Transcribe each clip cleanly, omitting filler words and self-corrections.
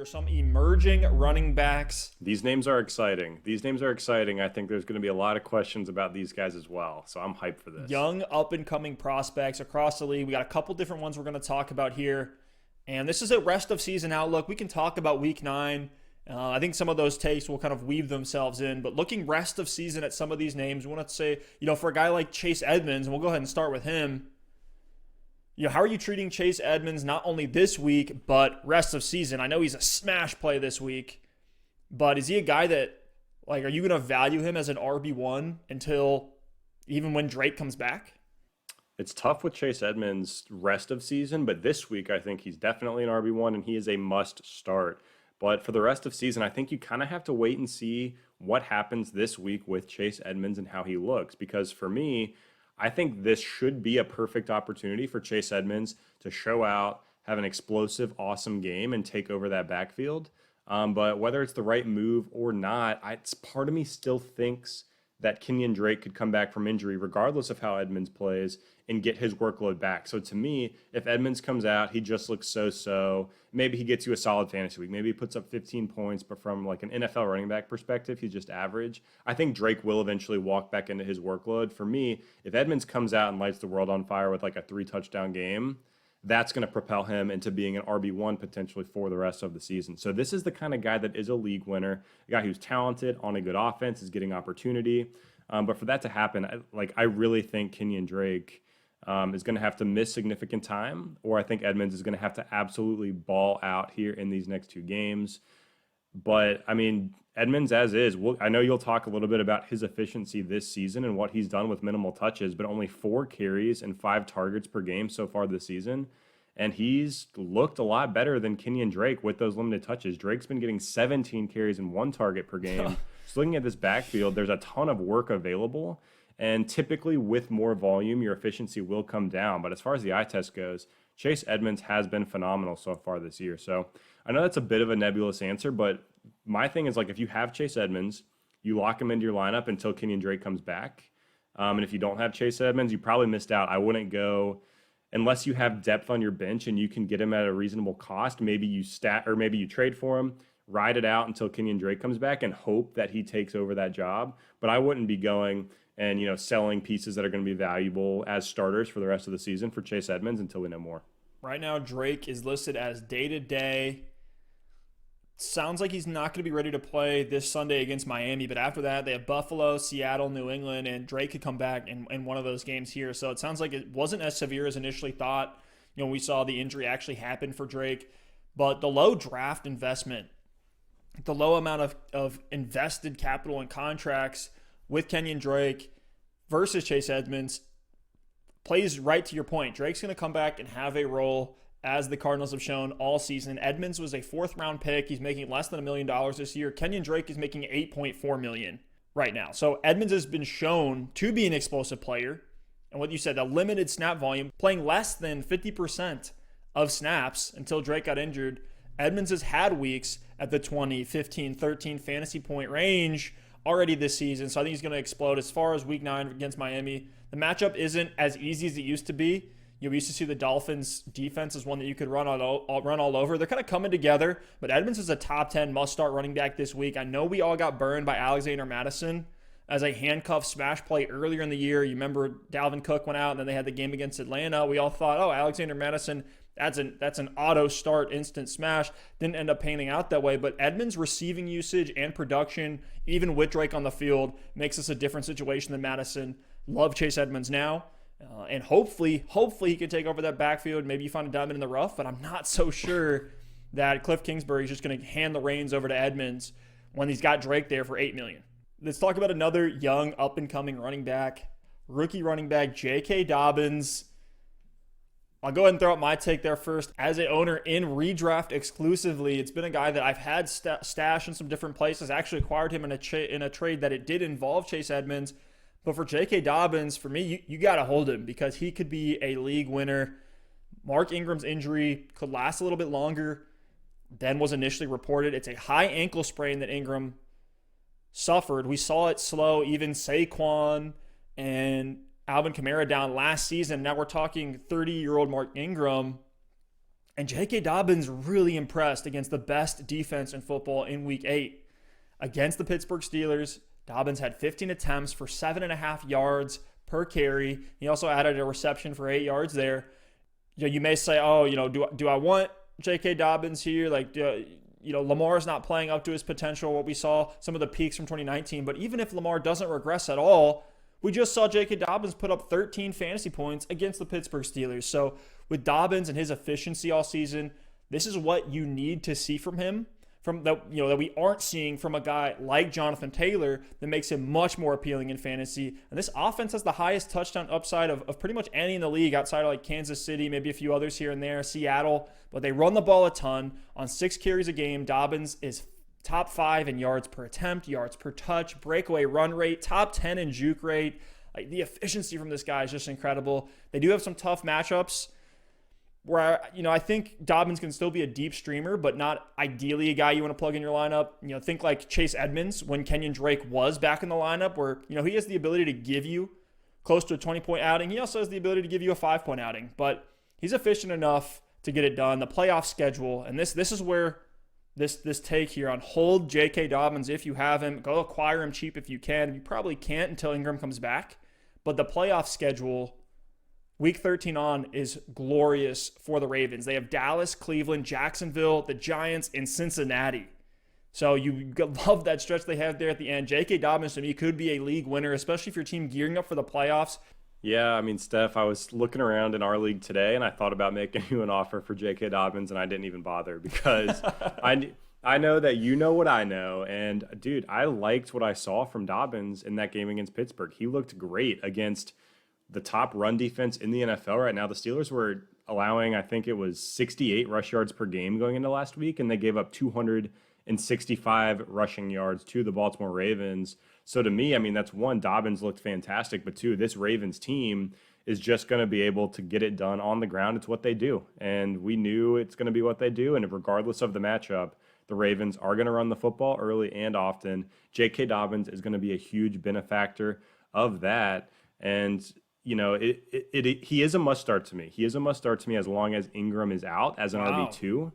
here. Some emerging running backs. These names are exciting. I think there's going to be a lot of questions about these guys as well. So I'm hyped for this. Young, up-and-coming prospects across the league. We got a couple different ones we're going to talk about here. And this is a rest of season outlook. We can talk about week 9. I think some of those takes will kind of weave themselves in. But looking rest of season at some of these names, we want to say, for a guy like Chase Edmonds, and we'll go ahead and start with him. How are you treating Chase Edmonds not only this week, but rest of season? I know he's a smash play this week, but is he a guy that, are you going to value him as an RB1 until even when Drake comes back? It's tough with Chase Edmonds rest of season, but this week I think he's definitely an RB1 and he is a must start. But for the rest of season, I think you kind of have to wait and see what happens this week with Chase Edmonds and how he looks. Because for me, I think this should be a perfect opportunity for Chase Edmonds to show out, have an explosive, awesome game, and take over that backfield. But whether it's the right move or not, part of me still thinks that Kenyon Drake could come back from injury, regardless of how Edmonds plays, and get his workload back. So to me, if Edmonds comes out, he just looks so-so. Maybe he gets you a solid fantasy week. Maybe he puts up 15 points, but from an NFL running back perspective, he's just average. I think Drake will eventually walk back into his workload. For me, if Edmonds comes out and lights the world on fire with a 3-touchdown game, that's going to propel him into being an RB1 potentially for the rest of the season. So this is the kind of guy that is a league winner, a guy who's talented, on a good offense, is getting opportunity. But for that to happen, I really think Kenyon Drake is going to have to miss significant time, or I think Edmonds is going to have to absolutely ball out here in these next 2 games. But, Edmonds as is, I know you'll talk a little bit about his efficiency this season and what he's done with minimal touches, but only 4 carries and 5 targets per game so far this season. And he's looked a lot better than Kenyon Drake with those limited touches. Drake's been getting 17 carries and 1 target per game. So looking at this backfield, there's a ton of work available. And typically with more volume, your efficiency will come down. But as far as the eye test goes, Chase Edmonds has been phenomenal so far this year. So I know that's a bit of a nebulous answer, but my thing is if you have Chase Edmonds, you lock him into your lineup until Kenyon Drake comes back. And if you don't have Chase Edmonds, you probably missed out. I wouldn't go unless you have depth on your bench and you can get him at a reasonable cost. Maybe you maybe you trade for him, ride it out until Kenyon Drake comes back and hope that he takes over that job. But I wouldn't be going and selling pieces that are going to be valuable as starters for the rest of the season for Chase Edmonds until we know more. Right now, Drake is listed as day-to-day. Sounds like he's not going to be ready to play this Sunday against Miami, but after that, they have Buffalo, Seattle, New England, and Drake could come back in one of those games here. So it sounds like it wasn't as severe as initially thought. We saw the injury actually happen for Drake, but the low draft investment, the low amount of invested capital and contracts with Kenyon Drake versus Chase Edmonds plays right to your point. Drake's going to come back and have a role, as the Cardinals have shown all season. Edmonds was a 4th-round pick. He's making less than $1 million this year. Kenyon Drake is making $8.4 million right now. So Edmonds has been shown to be an explosive player. And what you said, a limited snap volume, playing less than 50% of snaps until Drake got injured. Edmonds has had weeks at the 20, 15, 13 fantasy point range already this season. So I think he's going to explode. As far as week 9 against Miami, the matchup isn't as easy as it used to be. We used to see the Dolphins' defense as one that you could run all over. They're kind of coming together, but Edmonds is a top 10 must-start running back this week. I know we all got burned by Alexander Mattison as a handcuff smash play earlier in the year. You remember Dalvin Cook went out, and then they had the game against Atlanta. We all thought, Alexander Mattison, that's an auto-start instant smash. Didn't end up panning out that way, but Edmonds' receiving usage and production, even with Drake on the field, makes this a different situation than Mattison. Love Chase Edmonds now. And hopefully he can take over that backfield. Maybe you find a diamond in the rough, but I'm not so sure that Cliff Kingsbury is just going to hand the reins over to Edmonds when he's got Drake there for $8 million. Let's talk about another young, up-and-coming running back, rookie running back, JK Dobbins. I'll go ahead and throw out my take there first. As an owner in redraft exclusively, it's been a guy that I've had stashed in some different places. I actually acquired him in a trade that it did involve Chase Edmonds. But for J.K. Dobbins, for me, you got to hold him because he could be a league winner. Mark Ingram's injury could last a little bit longer than was initially reported. It's a high ankle sprain that Ingram suffered. We saw it slow even Saquon and Alvin Kamara down last season. Now we're talking 30-year-old Mark Ingram And JK Dobbins really impressed against the best defense in football in week 8. Against the Pittsburgh Steelers, Dobbins had 15 attempts for 7.5 yards per carry. He also added a reception for 8 yards there. You may say, oh, do I want JK Dobbins here? Like, Lamar's not playing up to his potential, what we saw, some of the peaks from 2019. But even if Lamar doesn't regress at all, we just saw JK Dobbins put up 13 fantasy points against the Pittsburgh Steelers. So with Dobbins and his efficiency all season, this is what you need to see from him, that we aren't seeing from a guy like Jonathan Taylor, that makes him much more appealing in fantasy. And this offense has the highest touchdown upside of pretty much any in the league outside of like Kansas City, maybe a few others here and there, Seattle. But they run the ball a ton. On 6 carries a game, Dobbins is top 5 in yards per attempt, yards per touch, breakaway run rate, top 10 in juke rate. Like, the efficiency from this guy is just incredible. They do have some tough matchups where, I think Dobbins can still be a deep streamer, but not ideally a guy you want to plug in your lineup. Think like Chase Edmonds when Kenyon Drake was back in the lineup, where, he has the ability to give you close to a 20-point outing. He also has the ability to give you a 5-point outing, but he's efficient enough to get it done. The playoff schedule, and this is where this take here on hold JK Dobbins if you have him. Go acquire him cheap if you can. You probably can't until Ingram comes back, but the playoff schedule, Week 13 on, is glorious for the Ravens. They have Dallas, Cleveland, Jacksonville, the Giants, and Cincinnati. So you love that stretch they have there at the end. J.K. Dobbins, to me, could be a league winner, especially if your team gearing up for the playoffs. Yeah, I mean, Steph, I was looking around in our league today, and I thought about making you an offer for J.K. Dobbins, and I didn't even bother because I know that you know what I know. And, dude, I liked what I saw from Dobbins in that game against Pittsburgh. He looked great against the top run defense in the NFL right now. The Steelers were allowing, I think it was 68 rush yards per game going into last week, and they gave up 265 rushing yards to the Baltimore Ravens. So to me, I mean, that's one, Dobbins looked fantastic, but two, this Ravens team is just going to be able to get it done on the ground. It's what they do, and we knew it's going to be what they do, and regardless of the matchup, the Ravens are going to run the football early and often. J.K. Dobbins is going to be a huge benefactor of that, and he is a must start to me. He is a must start to me as long as Ingram is out as an RB2.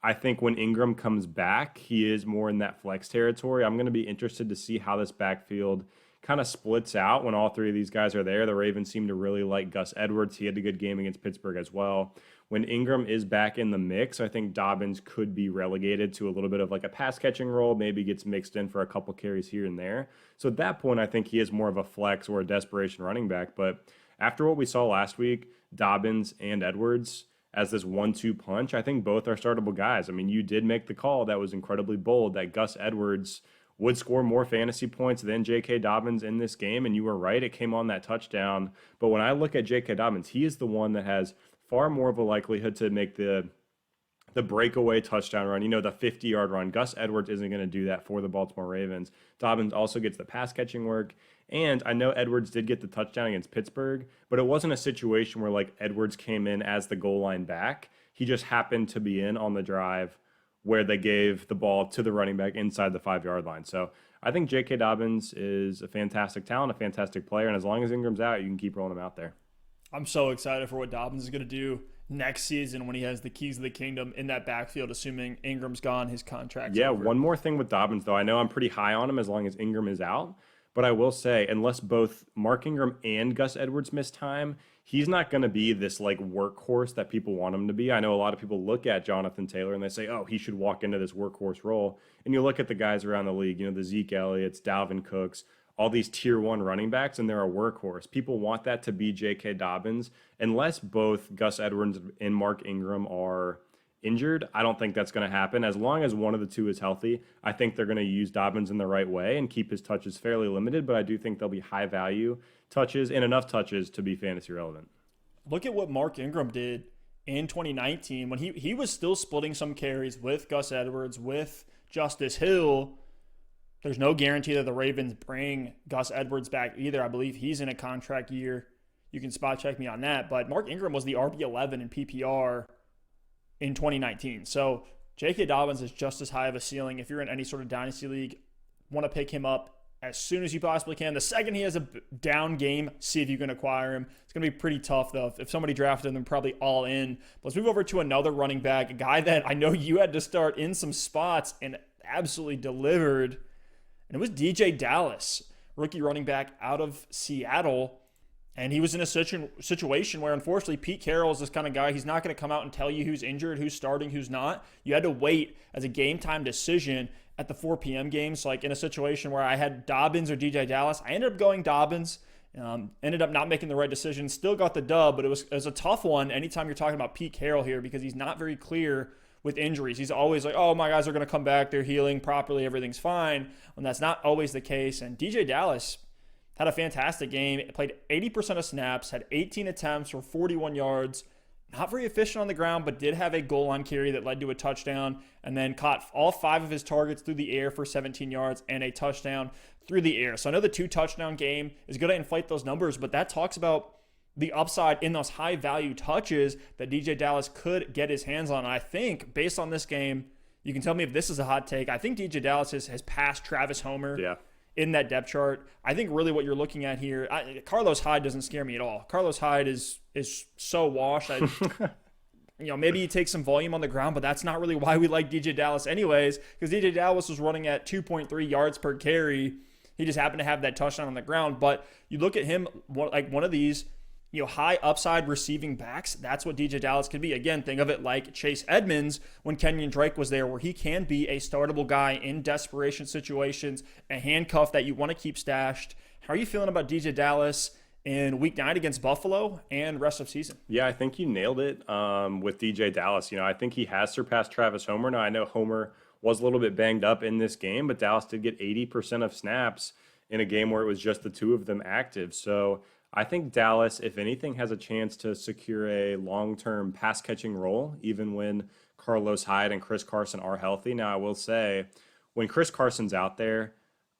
I think when Ingram comes back, he is more in that flex territory. I'm going to be interested to see how this backfield kind of splits out when all 3 of these guys are there. The Ravens seem to really like Gus Edwards. He had a good game against Pittsburgh as well. When Ingram is back in the mix, I think Dobbins could be relegated to a little bit of like a pass catching role, maybe gets mixed in for a couple carries here and there. So at that point, I think he is more of a flex or a desperation running back. But after what we saw last week, Dobbins and Edwards as this 1-2 punch, I think both are startable guys. I mean, you did make the call that was incredibly bold that Gus Edwards would score more fantasy points than J.K. Dobbins in this game, and you were right. It came on that touchdown. But when I look at J.K. Dobbins, he is the one that has far more of a likelihood to make the breakaway touchdown run, the 50-yard run. Gus Edwards isn't going to do that for the Baltimore Ravens. Dobbins also gets the pass-catching work. And I know Edwards did get the touchdown against Pittsburgh, but it wasn't a situation where, like, Edwards came in as the goal line back. He just happened to be in on the drive where they gave the ball to the running back inside the 5-yard line. So I think J.K. Dobbins is a fantastic talent, a fantastic player, and as long as Ingram's out, you can keep rolling him out there. I'm so excited for what Dobbins is going to do next season when he has the keys of the kingdom in that backfield, assuming Ingram's gone, his contract's over. One more thing with Dobbins, though. I know I'm pretty high on him as long as Ingram is out, but I will say, unless both Mark Ingram and Gus Edwards miss time, he's not going to be this like workhorse that people want him to be. I know a lot of people look at Jonathan Taylor and they say, oh, he should walk into this workhorse role. And you look at the guys around the league, the Zeke Elliott's, Dalvin Cooks, all these tier 1 running backs, and they're a workhorse. People want that to be J.K. Dobbins. Unless both Gus Edwards and Mark Ingram are injured, I don't think that's going to happen. As long as one of the two is healthy, I think they're going to use Dobbins in the right way and keep his touches fairly limited, but I do think they'll be high value touches and enough touches to be fantasy relevant. Look at what Mark Ingram did in 2019 when he was still splitting some carries with Gus Edwards, with Justice Hill. There's no guarantee that the Ravens bring Gus Edwards back either. I believe he's in a contract year. You can spot check me on that. But Mark Ingram was the RB11 in PPR in 2019. So J.K. Dobbins is just as high of a ceiling. If you're in any sort of dynasty league, want to pick him up as soon as you possibly can. The second he has a down game, see if you can acquire him. It's going to be pretty tough, though. If somebody drafted him, they're probably all in. But let's move over to another running back, a guy that I know you had to start in some spots and absolutely delivered. And it was DJ Dallas, rookie running back out of Seattle. And he was in a situation where, unfortunately, Pete Carroll is this kind of guy. He's not going to come out and tell you who's injured, who's starting, who's not. You had to wait as a game time decision at the 4 p.m. games. Like in a situation where I had Dobbins or DJ Dallas, I ended up going Dobbins. Ended up not making the right decision. Still got the dub, but it was a tough one anytime you're talking about Pete Carroll here because he's not very clear with injuries. He's always like, oh, my guys are going to come back. They're healing properly. Everything's fine. And that's not always the case. And DJ Dallas had a fantastic game. Played 80% of snaps, had 18 attempts for 41 yards. Not very efficient on the ground, but did have a goal line carry that led to a touchdown, and then caught all 5 of his targets through the air for 17 yards and a touchdown through the air. So I know the 2-touchdown game is going to inflate those numbers, but that talks about the upside in those high-value touches that DJ Dallas could get his hands on. And I think, based on this game, you can tell me if this is a hot take, I think DJ Dallas has passed Travis Homer. Yeah. In that depth chart. I think really what you're looking at here, Carlos Hyde doesn't scare me at all. Carlos Hyde is so washed. Maybe he takes some volume on the ground, but that's not really why we like DJ Dallas anyways, because DJ Dallas was running at 2.3 yards per carry. He just happened to have that touchdown on the ground. But you look at him like one of these, high upside receiving backs. That's what DJ Dallas could be. Again, think of it like Chase Edmonds when Kenyon Drake was there, where he can be a startable guy in desperation situations, a handcuff that you want to keep stashed. How are you feeling about DJ Dallas in Week 9 against Buffalo and rest of season? Yeah, I think you nailed it with DJ Dallas. I think he has surpassed Travis Homer. Now, I know Homer was a little bit banged up in this game, but Dallas did get 80% of snaps in a game where it was just the two of them active. So I think Dallas, if anything, has a chance to secure a long-term pass-catching role, even when Carlos Hyde and Chris Carson are healthy. Now, I will say, when Chris Carson's out there,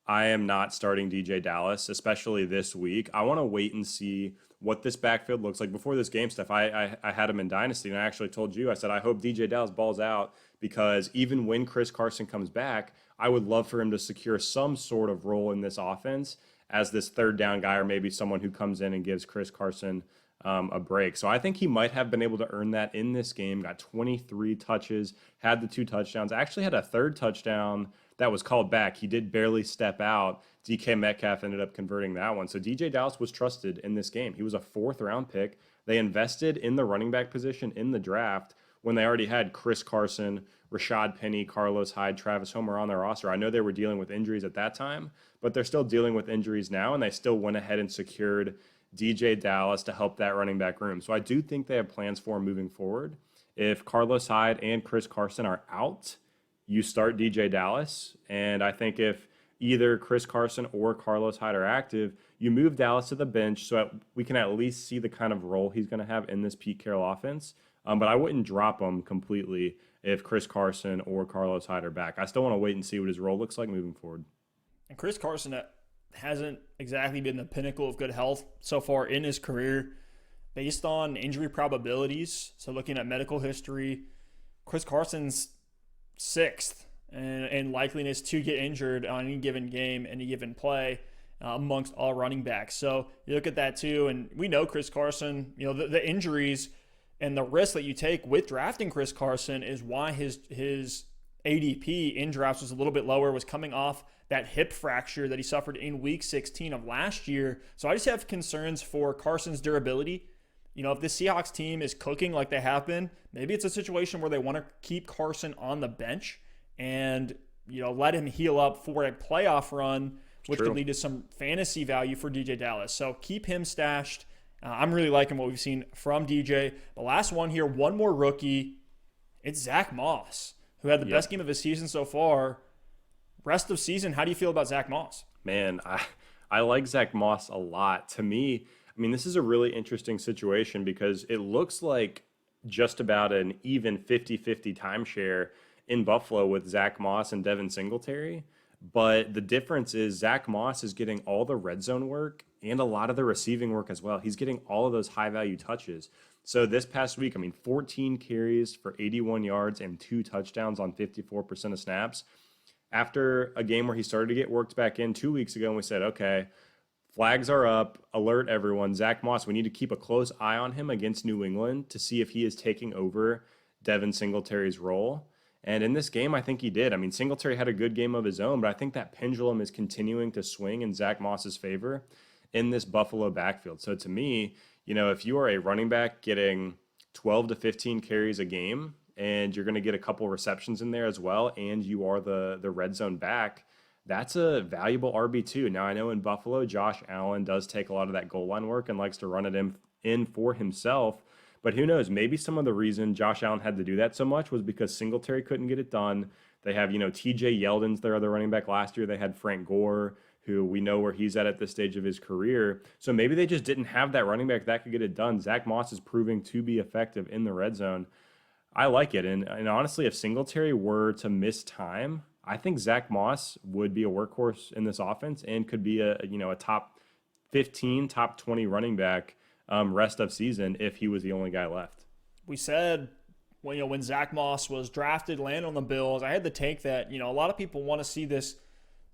I am not starting DJ Dallas, especially this week. I want to wait and see what this backfield looks like. Before this game, Steph, I had him in Dynasty, and I actually told you, I said, I hope DJ Dallas balls out, because even when Chris Carson comes back, I would love for him to secure some sort of role in this offense as this third down guy, or maybe someone who comes in and gives Chris Carson a break. So I think he might have been able to earn that in this game. Got 23 touches, had the 2 touchdowns, actually had a third touchdown that was called back. He did barely step out. DK Metcalf ended up converting that one. So DJ Dallas was trusted in this game. He was a 4th-round pick. They invested in the running back position in the draft when they already had Chris Carson, Rashad Penny, Carlos Hyde, Travis Homer on their roster. I know they were dealing with injuries at that time, but they're still dealing with injuries now, and they still went ahead and secured DJ Dallas to help that running back room. So I do think they have plans for him moving forward. If Carlos Hyde and Chris Carson are out, you start DJ Dallas. And I think if either Chris Carson or Carlos Hyde are active, you move Dallas to the bench so we can at least see the kind of role he's going to have in this Pete Carroll offense. But I wouldn't drop him completely if Chris Carson or Carlos Hyde are back. I still want to wait and see what his role looks like moving forward. And Chris Carson hasn't exactly been the pinnacle of good health so far in his career based on injury probabilities. So looking at medical history, Chris Carson's 6th in likeliness to get injured on any given game, any given play amongst all running backs. So you look at that too, and we know Chris Carson, the injuries and the risk that you take with drafting Chris Carson is why his ADP in drafts was a little bit lower, was coming off that hip fracture that he suffered in week 16 of last year. So I just have concerns for Carson's durability. If the Seahawks team is cooking like they have been, maybe it's a situation where they want to keep Carson on the bench and, let him heal up for a playoff run, which could lead to some fantasy value for DJ Dallas. So keep him stashed. I'm really liking what we've seen from DJ. The last one here, one more rookie. It's Zack Moss, who had the best game of his season so far. Rest of season, how do you feel about Zack Moss? Man, I like Zack Moss a lot. To me, this is a really interesting situation because it looks like just about an even 50-50 timeshare in Buffalo with Zack Moss and Devin Singletary. But the difference is Zack Moss is getting all the red zone work and a lot of the receiving work as well. He's getting all of those high-value touches. So this past week, 14 carries for 81 yards and 2 touchdowns on 54% of snaps. after a game where he started to get worked back in 2 weeks ago, and we said, okay, flags are up, alert everyone. Zack Moss, we need to keep a close eye on him against New England to see if he is taking over Devin Singletary's role. And in this game, I think he did. I mean, Singletary had a good game of his own, but I think that pendulum is continuing to swing in Zack Moss's favor in this Buffalo backfield. So to me, if you are a running back getting 12 to 15 carries a game and you're going to get a couple receptions in there as well, and you are the red zone back, that's a valuable RB2. Now, I know in Buffalo, Josh Allen does take a lot of that goal line work and likes to run it in for himself. But who knows? Maybe some of the reason Josh Allen had to do that so much was because Singletary couldn't get it done. They have, TJ Yeldon's their other running back last year. They had Frank Gore, who we know where he's at this stage of his career. So maybe they just didn't have that running back that could get it done. Zack Moss is proving to be effective in the red zone. I like it. And honestly, if Singletary were to miss time, I think Zack Moss would be a workhorse in this offense and could be a top 15, top 20 running back rest of season if he was the only guy left. We said when Zack Moss was drafted, landed on the Bills, I had the take that a lot of people want to see this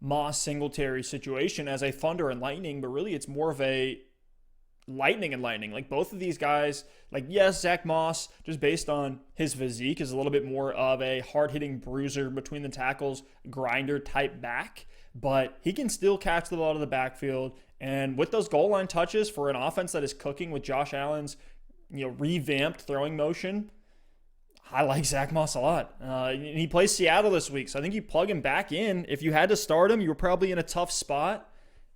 Moss Singletary situation as a thunder and lightning, but really it's more of a lightning and lightning. Like both of these guys, yes, Zack Moss, just based on his physique, is a little bit more of a hard-hitting bruiser between the tackles, grinder type back, but he can still catch the ball out of the backfield. And with those goal line touches for an offense that is cooking with Josh Allen's revamped throwing motion, I like Zack Moss a lot. He plays Seattle this week, so I think you plug him back in. If you had to start him, you were probably in a tough spot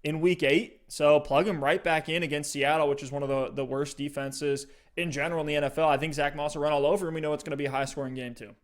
in week 8. So plug him right back in against Seattle, which is one of the worst defenses in general in the NFL. I think Zack Moss will run all over him. We know it's going to be a high-scoring game too.